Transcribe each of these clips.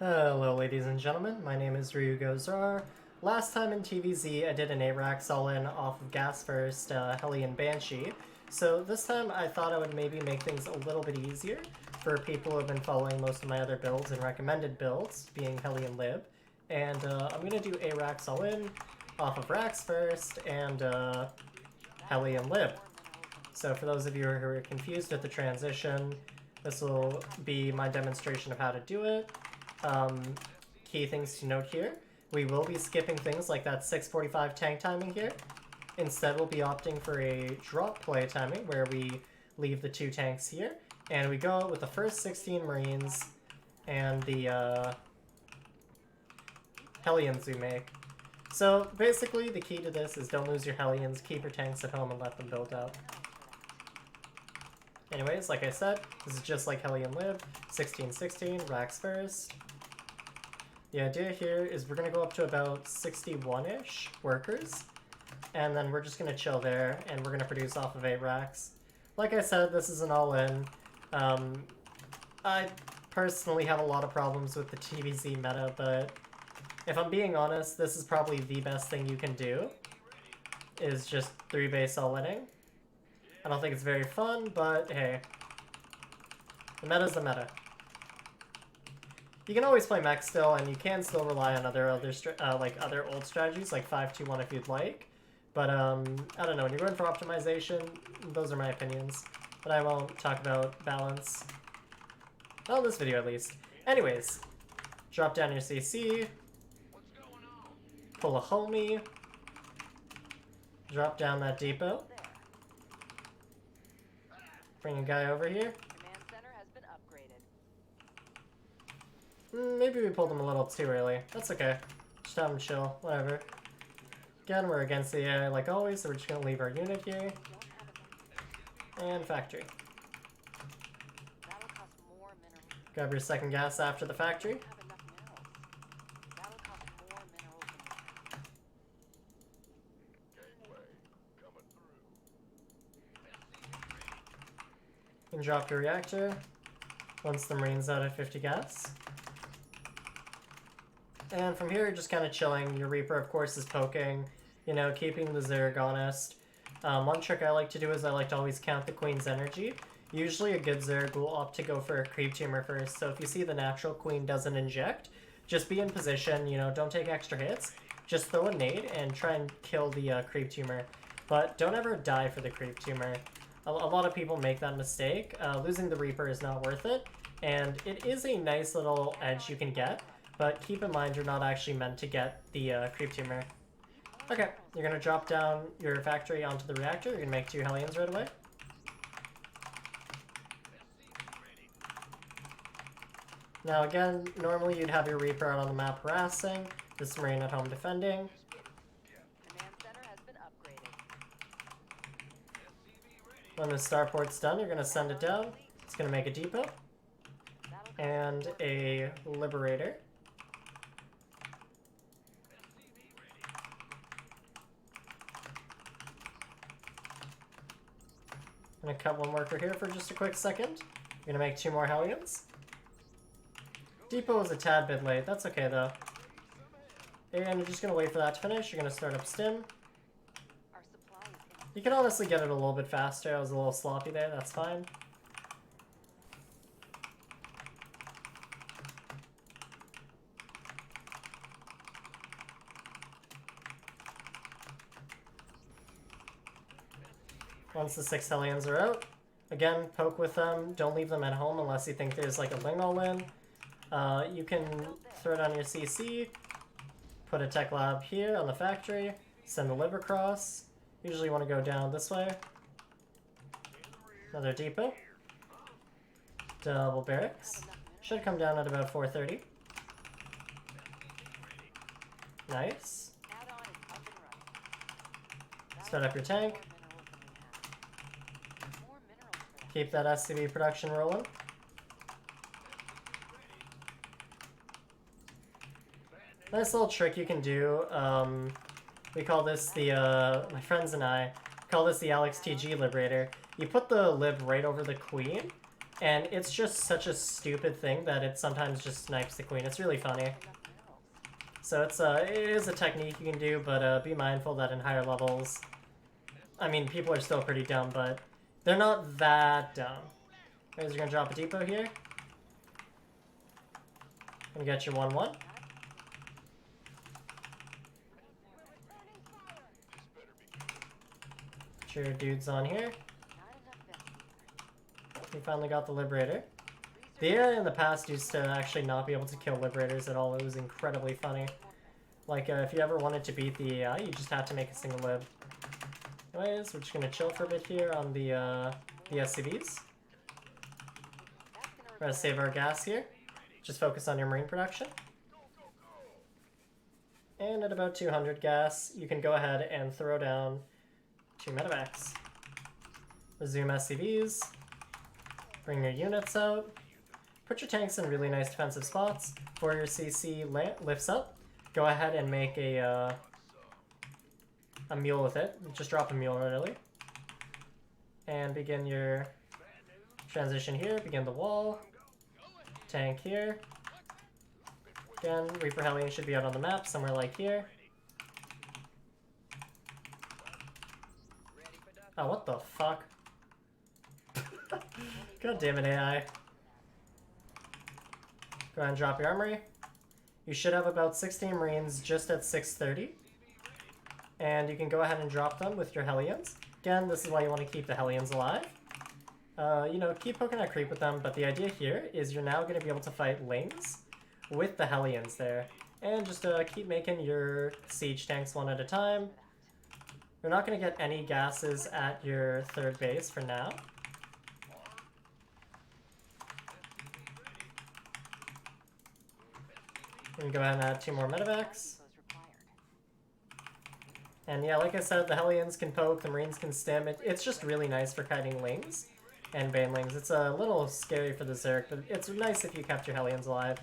Hello ladies and gentlemen, my name is Ryugozar. Last time in TvZ I did an ARAX all-in off of Gas First Hellion Banshee, so this time I thought I would maybe make things a little bit easier for people who have been following most of my other builds and recommended builds, being Hellion Lib, and I'm going to do ARAX all-in off of Rax First and Hellion Lib. So for those of you who are confused with the transition, this will be my demonstration of how to do it. Key things to note here. We will be skipping things like that 6:45 tank timing here. Instead, we'll be opting for a drop play timing where we leave the 2 tanks here and we go out with the first 16 Marines and the Hellions we make. So basically, the key to this is don't lose your Hellions, keep your tanks at home and let them build out. Anyways, like I said, this is just like Hellion Lib, 16-16, Rax first. The idea here is we're going to go up to about 61-ish workers, and then we're just going to chill there, and we're going to produce off of 8 racks. Like I said, this is an all-in. I personally have a lot of problems with the TvZ meta, but if I'm being honest, this is probably the best thing you can do, is just 3 base all-inning. I don't think it's very fun, but hey, the meta's the meta. You can always play mech still, and you can still rely on other old strategies like 5-2-1 if you'd like. But I don't know. When you're going for optimization, those are my opinions. But I won't talk about balance. Not in this video, at least. Anyways, drop down your CC. Pull a homie. Drop down that depot. Bring a guy over here. Command center has been upgraded. Maybe we pulled him a little too early. That's okay. Just have him chill. Whatever. Again, we're against the AI like always, so we're just going to leave our unit here. And factory. Grab your second gas after the factory. And drop your reactor once the Marine's out at 50 gas. And from here, just kind of chilling. Your Reaper, of course, is poking, you know, keeping the Zerg honest. One trick I like to do is I like to always count the Queen's energy. Usually a good Zerg will opt to go for a creep tumor first, so if you see the natural Queen doesn't inject, just be in position, you know, don't take extra hits. Just throw a nade and try and kill the creep tumor. But don't ever die for the creep tumor. A lot of people make that mistake. Losing the Reaper is not worth it, and it is a nice little edge you can get, but keep in mind you're not actually meant to get the creep tumor. Okay, you're going to drop down your factory onto the reactor. You're going to make 2 Hellions right away. Now again, normally you'd have your Reaper out on the map harassing, this Marine at home defending. When the starport's done, you're going to send it down. It's going to make a depot and a liberator. I'm going to cut one worker here for just a quick second. You're going to make 2 more Hellions. Depot is a tad bit late. That's okay, though. And you're just going to wait for that to finish. You're going to start up stim. You can honestly get it a little bit faster. I was a little sloppy there. That's fine. Once the 6 Hellions are out, again, poke with them. Don't leave them at home unless you think there's like a Ling all-in. You can throw it on your CC, put a tech lab here on the factory, send the Lib across. Usually you want to go down this way. Another depot. Double barracks. Should come down at about 4:30. Nice. Start up your tank. Keep that SCV production rolling. Nice little trick you can do. We call this the, my friends and I call this the Alex TG Liberator. You put the Lib right over the Queen, And it's just such a stupid thing that it sometimes just snipes the queen. It's really funny. So it is a technique you can do, but be mindful that in higher levels, I mean, people are still pretty dumb, but they're not that dumb. Guys, you're gonna drop a depot here. Gonna get your 1-1. Put your dudes on here. We finally got the Liberator. The area in the past used to actually not be able to kill Liberators at all. It was incredibly funny. Like, if you ever wanted to beat the AI, you just had to make a single lib. Anyways, we're just gonna chill for a bit here on the SCVs. We're gonna save our gas here. Just focus on your marine production. And at about 200 gas, you can go ahead and throw down 2 medevacs. Resume SCVs. Bring your units out. Put your tanks in really nice defensive spots. Before your CC lifts up, go ahead and make a mule with it. Just drop a mule really. And begin your transition here. Begin the wall. Tank here. Again, Reaper Hellion should be out on the map, somewhere like here. Oh, what the fuck? God damn it, AI. Go ahead and drop your armory. You should have about 16 Marines just at 630. And you can go ahead and drop them with your Hellions. Again, this is why you want to keep the Hellions alive. You know, keep poking at creep with them, but the idea here is you're now going to be able to fight Lings with the Hellions there. And just keep making your siege tanks one at a time. You're not going to get any gases at your third base for now. We can go ahead and add 2 more medevacs. And yeah, like I said, the Hellions can poke, the Marines can stim. It's just really nice for kiting Lings and Banelings. It's a little scary for the Zerg, but it's nice if you kept your Hellions alive.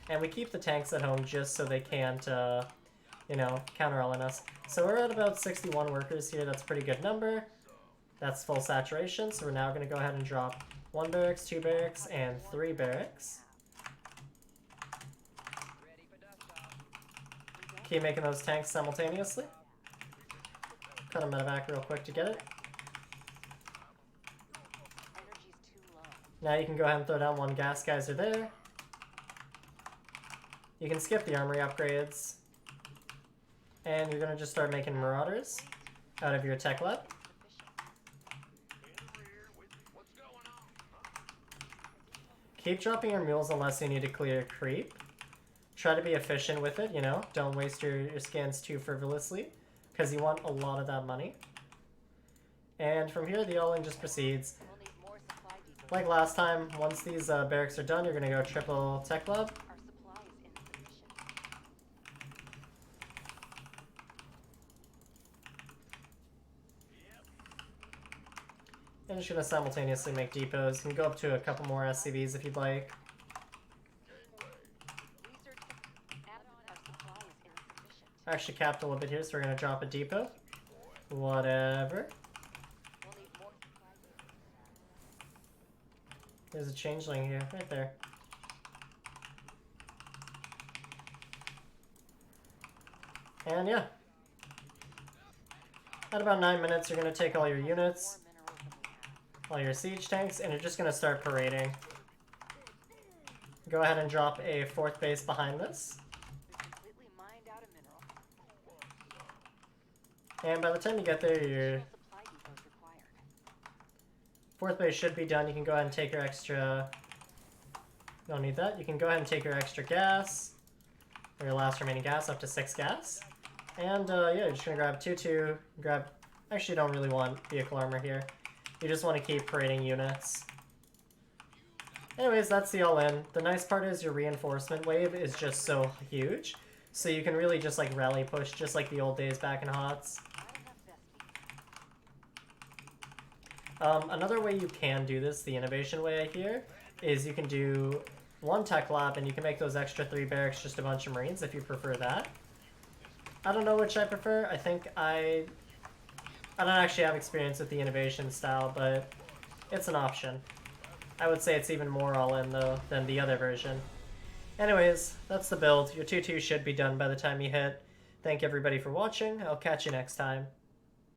And we keep the tanks at home just so they can't, you know, counter-all in us. So we're at about 61 workers here. That's a pretty good number. That's full saturation, so we're now going to go ahead and drop 1 barracks, 2 barracks, and 3 barracks. Keep making those tanks simultaneously. Cut a medevac real quick to get it. Now you can go ahead and throw down 1 gas geyser there. You can skip the armory upgrades. And you're going to just start making marauders out of your tech lab. Keep dropping your mules unless you need to clear creep. Try to be efficient with it, you know. Don't waste your scans too frivolously, because you want a lot of that money. And from here, the all-in just proceeds. Like last time, once these barracks are done, you're going to go triple tech lab. And just going to simultaneously make depots. You can go up to a couple more SCVs if you'd like. I actually capped a little bit here, so we're going to drop a depot. Whatever. There's a changeling here, right there. And yeah. At about 9 minutes, you're going to take all your units, all your siege tanks, and you're just going to start parading. Go ahead and drop a 4th base behind this. And by the time you get there, your 4th base should be done. You can go ahead and take your extra... Don't need that. You can go ahead and take your extra gas, or your last remaining gas, up to 6 gas. And yeah, you're just going to grab 2-2, grab... Actually, you don't really want vehicle armor here. You just want to keep parading units. Anyways, that's the all-in. The nice part is your reinforcement wave is just so huge. So you can really just like rally push, just like the old days back in HOTS. Another way you can do this, the innovation way I hear, is you can do 1 tech lab and you can make those extra 3 barracks just a bunch of Marines if you prefer that. I don't know which I prefer. I think I don't actually have experience with the innovation style, but it's an option. I would say it's even more all-in, though, than the other version. Anyways, that's the build. Your 2-2 should be done by the time you hit. Thank everybody for watching. I'll catch you next time.